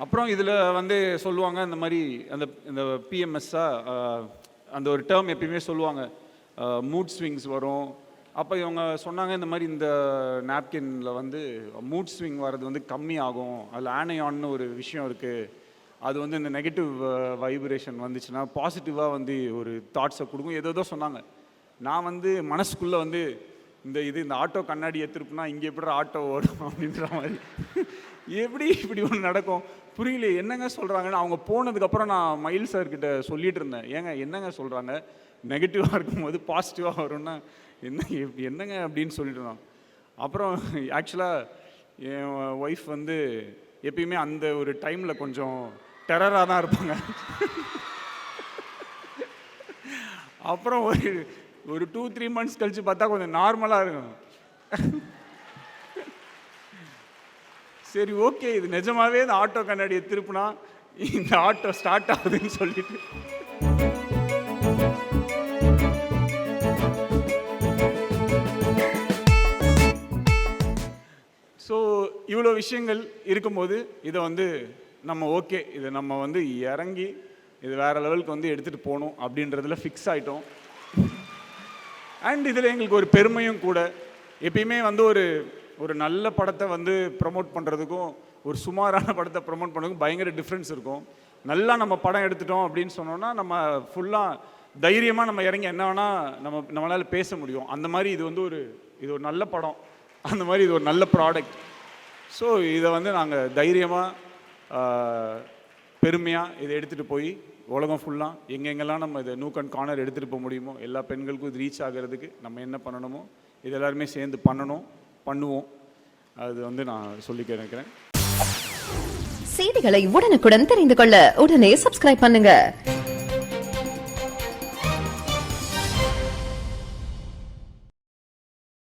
அப்புறம் இதில் வந்து சொல்லுவாங்க இந்த மாதிரி இந்த பிஎம்எஸ்ஸாக அந்த ஒரு டேர்ம் எப்பயுமே சொல்லுவாங்க, மூட் ஸ்விங்ஸ் வரும். அப்போ இவங்க சொன்னாங்க இந்த மாதிரி இந்த நாப்கின்ல வந்து மூட் ஸ்விங் வர்றது வந்து கம்மி ஆகும், அதில் ஆனையான்னு ஒரு விஷயம் இருக்குது, அது வந்து இந்த நெகட்டிவ் வைப்ரேஷன் வந்துச்சுன்னா பாசிட்டிவாக வந்து ஒரு தாட்ஸை கொடுக்கும், ஏதோ சொன்னாங்க. நான் வந்து மனசுக்குள்ளே வந்து இந்த ஆட்டோ கண்ணாடி திருப்புனா இங்கே எப்படி ஆட்டோ ஓடும் அப்படின்ற மாதிரி எப்படி இப்படி ஒன்று நடக்கும் புரியல, என்னங்க சொல்கிறாங்கன்னு. அவங்க போனதுக்கப்புறம் நான் மயில் சார்கிட்ட சொல்லிட்டு இருந்தேன், ஏங்க என்னங்க சொல்கிறாங்க, நெகட்டிவாக இருக்கும்போது பாசிட்டிவாக வரும்னா என்னங்க அப்படின்னு சொல்லிட்டு இருந்தோம். அப்புறம் ஆக்சுவலாக என் ஒய்ஃப் வந்து எப்பயுமே அந்த ஒரு டைமில் கொஞ்சம் டெரராக தான் இருப்பாங்க. அப்புறம் ஒரு 2-3 மந்த்ஸ் கழிச்சு பார்த்தா கொஞ்சம் நார்மலாக இருக்கும். சரி ஓகே, இது நிஜமாவே இந்த ஆட்டோ கண்ணாடியை திருப்பினா இந்த ஆட்டோ ஸ்டார்ட் ஆகுதுன்னு சொல்லிட்டு ஸோ இவ்வளோ விஷயங்கள் இருக்கும்போது இதை வந்து நம்ம ஓகே, இதை நம்ம வந்து இறங்கி இது வேறு லெவலுக்கு வந்து எடுத்துகிட்டு போகணும் அப்படின்றதுல ஃபிக்ஸ் ஆகிட்டோம். அண்ட் இதில் எங்களுக்கு ஒரு பெருமையும் கூட. எப்பயுமே வந்து ஒரு நல்ல படத்தை வந்து ப்ரமோட் பண்ணுறதுக்கும் ஒரு சுமாரான படத்தை ப்ரமோட் பண்ணுறதுக்கும் பயங்கர டிஃப்ரென்ஸ் இருக்கும். நல்லா நம்ம படம் எடுத்துட்டோம் அப்படின்னு சொன்னோன்னா நம்ம ஃபுல்லாக தைரியமாக நம்ம இறங்கி என்ன வேணால் நம்மளால் பேச முடியும். அந்த மாதிரி இது வந்து இது ஒரு நல்ல படம், அந்த மாதிரி இது ஒரு நல்ல ப்ராடக்ட். ஸோ இதை வந்து நாங்கள் தைரியமாக பெருமையாக இதை எடுத்துகிட்டு போய் உலகம் ஃபுல்லாக எங்கெங்கெல்லாம் நம்ம இதை நூக் அண்ட் கார்னர் எடுத்துகிட்டு போக முடியுமோ எல்லா பெண்களுக்கும் இது ரீச் ஆகிறதுக்கு நம்ம என்ன பண்ணணுமோ இது எல்லாருமே சேர்ந்து பண்ணுவோம். அது வந்து நான் சொல்லிக்க நினைக்கிறேன். செய்திகளை உடனுக்குடன் தெரிந்து கொள்ள உடனே சப்ஸ்கிரைப் பண்ணுங்க.